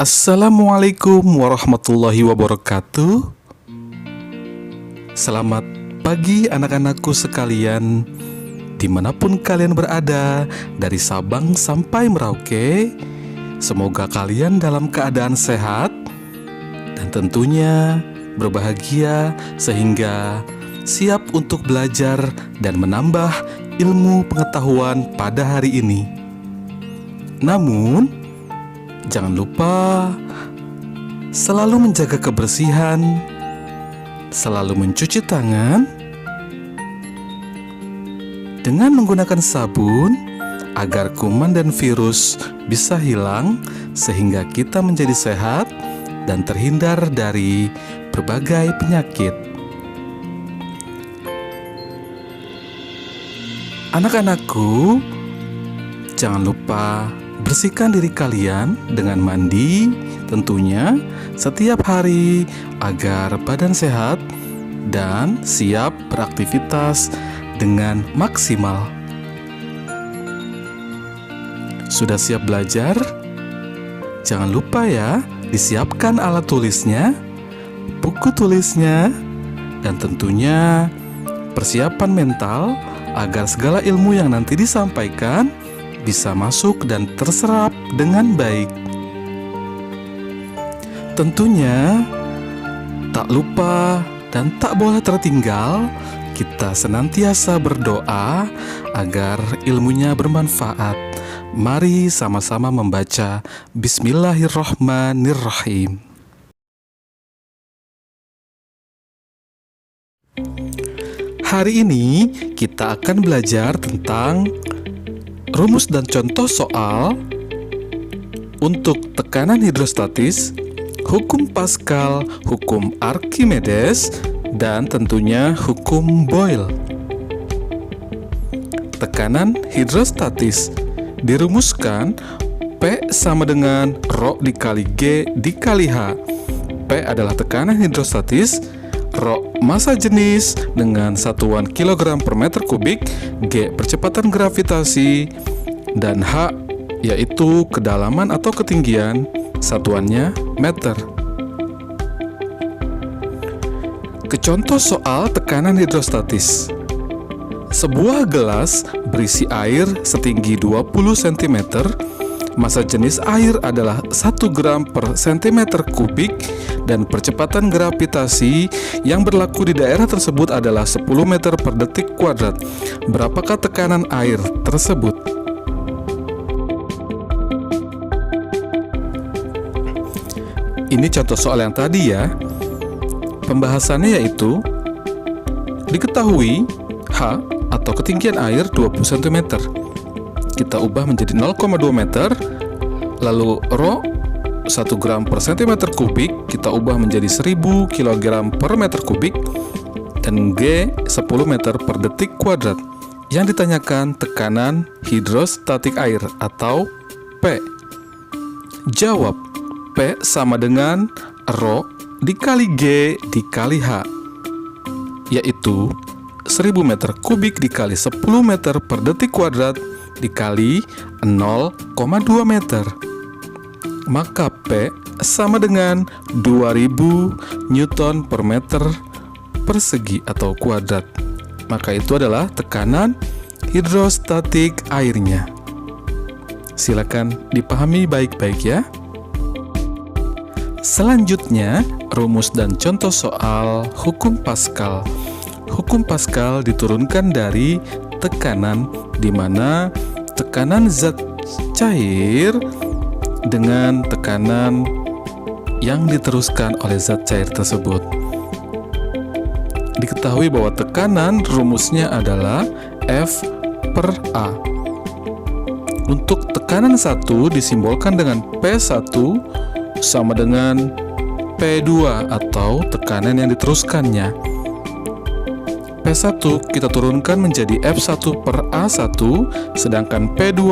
Assalamualaikum warahmatullahi wabarakatuh. Selamat pagi anak-anakku sekalian, dimanapun kalian berada, dari Sabang sampai Merauke. Semoga kalian dalam keadaan sehat dan tentunya berbahagia, sehingga siap untuk belajar dan menambah ilmu pengetahuan pada hari ini. Namun, jangan lupa selalu menjaga kebersihan, selalu mencuci tangan dengan menggunakan sabun agar kuman dan virus bisa hilang, sehingga kita menjadi sehat dan terhindar dari berbagai penyakit. Anak-anakku, jangan lupa bersihkan diri kalian dengan mandi tentunya setiap hari agar badan sehat dan siap beraktivitas dengan maksimal. Sudah siap belajar? Jangan lupa ya, disiapkan alat tulisnya, buku tulisnya, dan tentunya persiapan mental agar segala ilmu yang nanti disampaikan bisa masuk dan terserap dengan baik. Tentunya tak lupa dan tak boleh tertinggal, kita senantiasa berdoa agar ilmunya bermanfaat. Mari sama-sama membaca Bismillahirrahmanirrahim. Hari ini kita akan belajar tentang rumus dan contoh soal untuk tekanan hidrostatis, hukum Pascal, hukum Archimedes, dan tentunya hukum Boyle. Tekanan hidrostatis dirumuskan P sama dengan Rho dikali G dikali H. P adalah tekanan hidrostatis, Rho massa jenis dengan satuan kilogram per meter kubik, G percepatan gravitasi, dan H yaitu kedalaman atau ketinggian, satuannya meter. Kecontoh soal tekanan hidrostatis. Sebuah gelas berisi air setinggi 20 cm, massa jenis air adalah 1 gram per cm kubik, dan percepatan gravitasi yang berlaku di daerah tersebut adalah 10 meter per detik kuadrat. Berapakah tekanan air tersebut? Ini contoh soal yang tadi ya. Pembahasannya yaitu diketahui H atau ketinggian air 20 cm. Kita ubah menjadi 0,2 meter. Lalu Rho 1 gram per cm kubik kita ubah menjadi 1000 kg per meter kubik, dan G 10 meter per detik kuadrat. Yang ditanyakan tekanan hidrostatik air atau P. Jawab, P sama dengan Rho dikali G dikali H, yaitu 1000 meter kubik dikali 10 meter per detik kuadrat dikali 0,2 meter. Maka P sama dengan 2000 Newton per meter persegi atau kuadrat. Maka itu adalah tekanan hidrostatik airnya. Silakan dipahami baik-baik ya. Selanjutnya, rumus dan contoh soal hukum Pascal. Hukum Pascal diturunkan dari tekanan, di mana tekanan zat cair dengan tekanan yang diteruskan oleh zat cair tersebut. Diketahui bahwa tekanan rumusnya adalah F per A. Untuk tekanan 1 disimbolkan dengan P1 sama dengan P2 atau tekanan yang diteruskannya. P1 kita turunkan menjadi F1 per A1, sedangkan P2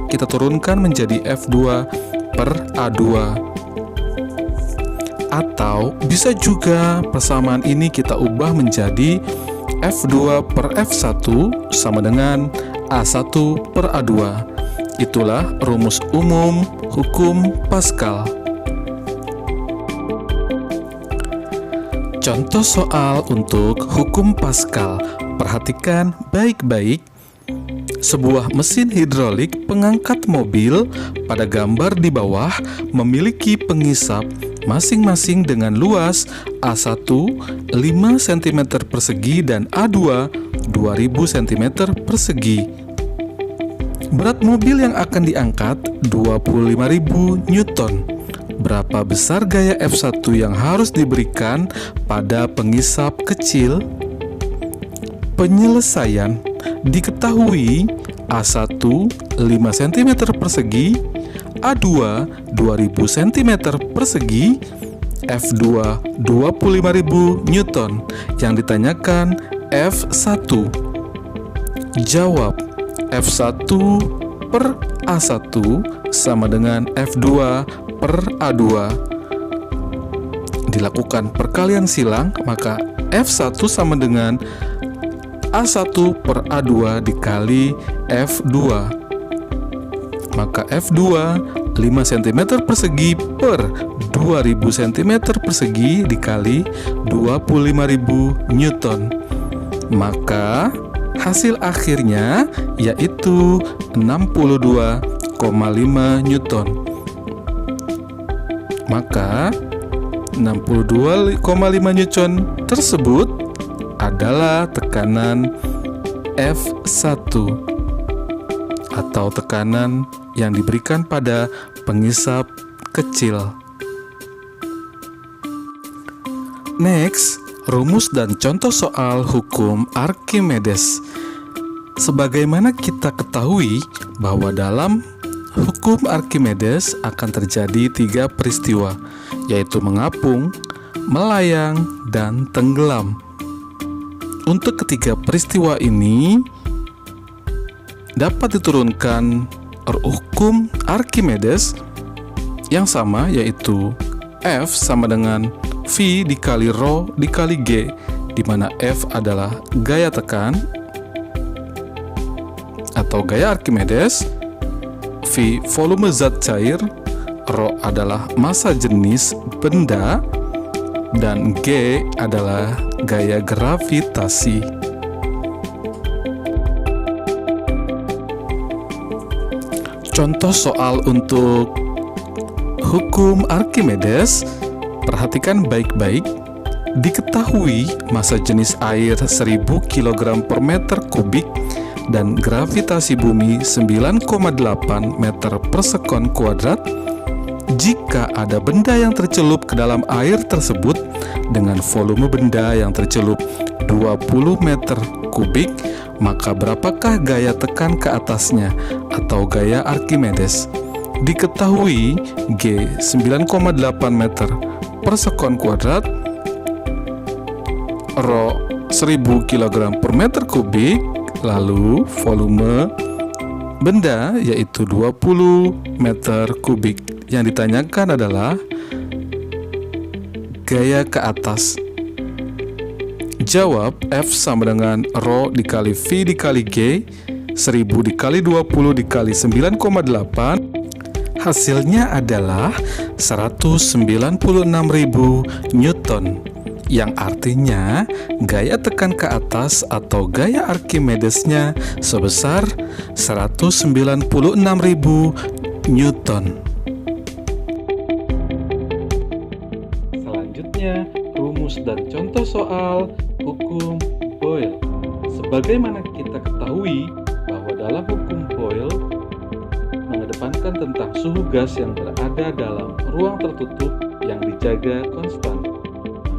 kita turunkan menjadi F2 per A2. Atau bisa juga persamaan ini kita ubah menjadi F2 per F1 sama dengan A1 per A2. Itulah rumus umum hukum Pascal. Contoh soal untuk hukum Pascal. Perhatikan baik-baik. Sebuah mesin hidrolik pengangkat mobil pada gambar di bawah memiliki pengisap masing-masing dengan luas A1 5 cm persegi dan A2 2000 cm persegi. Berat mobil yang akan diangkat 25.000 Newton. Berapa besar gaya F1 yang harus diberikan pada pengisap kecil? Penyelesaian. Diketahui A1 5 cm persegi, A2 2000 cm persegi, F2 25.000 Newton. Yang ditanyakan F1. Jawab. F1 per A1 sama dengan F2 per A2. Dilakukan perkalian silang, maka F1 sama dengan A1 per A2 dikali F2. Maka F2 5 cm persegi per 2000 cm persegi dikali 25.000 Newton. Maka hasil akhirnya yaitu 62,5 Newton. Maka 62,5 Newton tersebut adalah tekanan F1 atau tekanan yang diberikan pada pengisap kecil. Next, rumus dan contoh soal hukum Archimedes. Sebagaimana kita ketahui bahwa dalam hukum Archimedes akan terjadi 3 peristiwa, yaitu mengapung, melayang, dan tenggelam. Untuk ketiga peristiwa ini dapat diturunkan hukum Archimedes yang sama, yaitu F sama dengan V dikali Rho dikali G, di mana F adalah gaya tekan atau gaya Archimedes, V volume zat cair, Rho adalah massa jenis benda, dan G adalah gaya gravitasi. Contoh soal untuk hukum Archimedes. Perhatikan baik-baik. Diketahui massa jenis air 1000 kg per meter kubik dan gravitasi bumi 9,8 meter per sekon kuadrat. Jika ada benda yang tercelup ke dalam air tersebut dengan volume benda yang tercelup 20 meter kubik, maka berapakah gaya tekan ke atasnya atau gaya Archimedes? Diketahui G 9,8 meter per sekon kuadrat, Rho 1000 kg per meter kubik, lalu volume benda yaitu 20 meter kubik. Yang ditanyakan adalah gaya ke atas. Jawab. F sama dengan Rho dikali V dikali G, 1000 dikali 20 dikali 9,8. Hasilnya adalah 196.000 Newton, yang artinya gaya tekan ke atas atau gaya Archimedesnya sebesar 196.000 Newton. Selanjutnya, rumus dan contoh soal hukum Boyle. Sebagaimana kita ketahui bahwa dalam hukum Boyle mengedepankan tentang suhu gas yang berada dalam ruang tertutup yang dijaga konstan.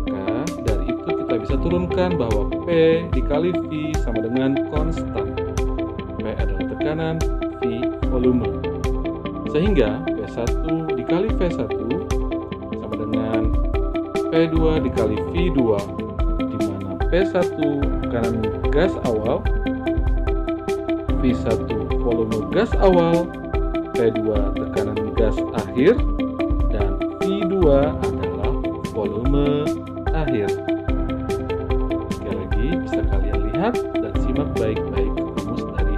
Maka dari itu kita bisa turunkan bahwa P dikali V sama dengan konstan. P adalah tekanan, V volume. Sehingga P1 dikali V1 sama dengan P2 dikali V2, di mana P1 tekanan gas awal, V1 volume gas awal, P2 tekanan gas akhir, dan V2 adalah volume akhir. Sekali lagi bisa kalian lihat dan simak baik-baik rumus dari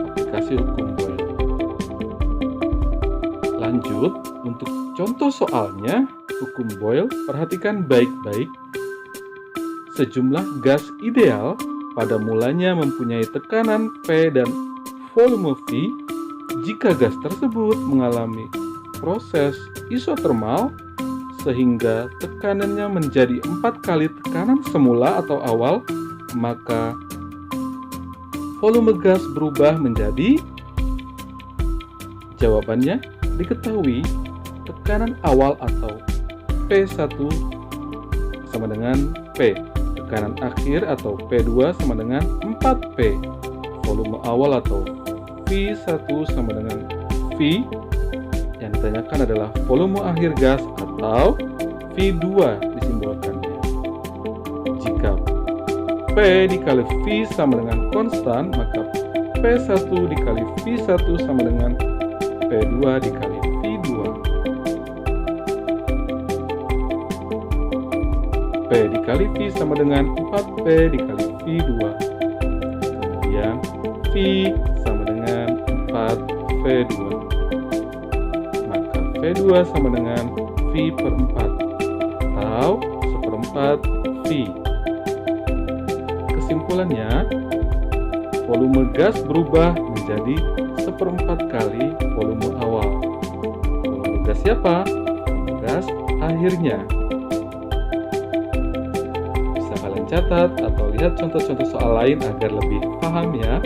aplikasi hukum Boyle. Lanjut, untuk contoh soalnya hukum Boyle, perhatikan baik-baik. Sejumlah gas ideal pada mulanya mempunyai tekanan P dan volume V. Jika gas tersebut mengalami proses isotermal sehingga tekanannya menjadi 4 kali tekanan semula atau awal, maka volume gas berubah menjadi, jawabannya diketahui tekanan awal atau P1 sama dengan P, tekanan akhir atau P2 sama dengan 4P, volume awal atau V1 sama dengan V. Yang ditanyakan adalah volume akhir gas atau V2 disimbolkannya. Jika P dikali V sama dengan konstan, maka P1 dikali V1 sama dengan P2 dikali V2. P dikali V sama dengan 4P dikali V2. Kemudian V sama dengan 4V2. Maka V2 sama dengan V per 4 atau seperempat V. Kesimpulannya, volume gas berubah menjadi seperempat kali volume awal. Volume gas siapa? Volume gas akhirnya. Bisa kalian catat atau lihat contoh-contoh soal lain agar lebih paham ya.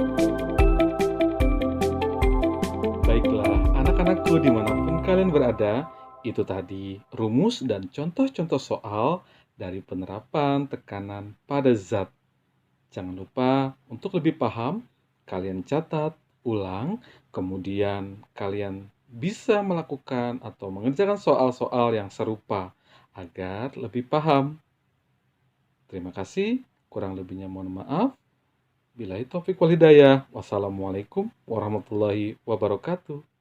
Baiklah, anak-anakku dimanapun kalian berada, itu tadi rumus dan contoh-contoh soal dari penerapan tekanan pada zat. Jangan lupa untuk lebih paham, kalian catat, ulang, kemudian kalian bisa melakukan atau mengerjakan soal-soal yang serupa agar lebih paham. Terima kasih, kurang lebihnya mohon maaf. Billahi taufiq wal hidayah. Wassalamualaikum warahmatullahi wabarakatuh.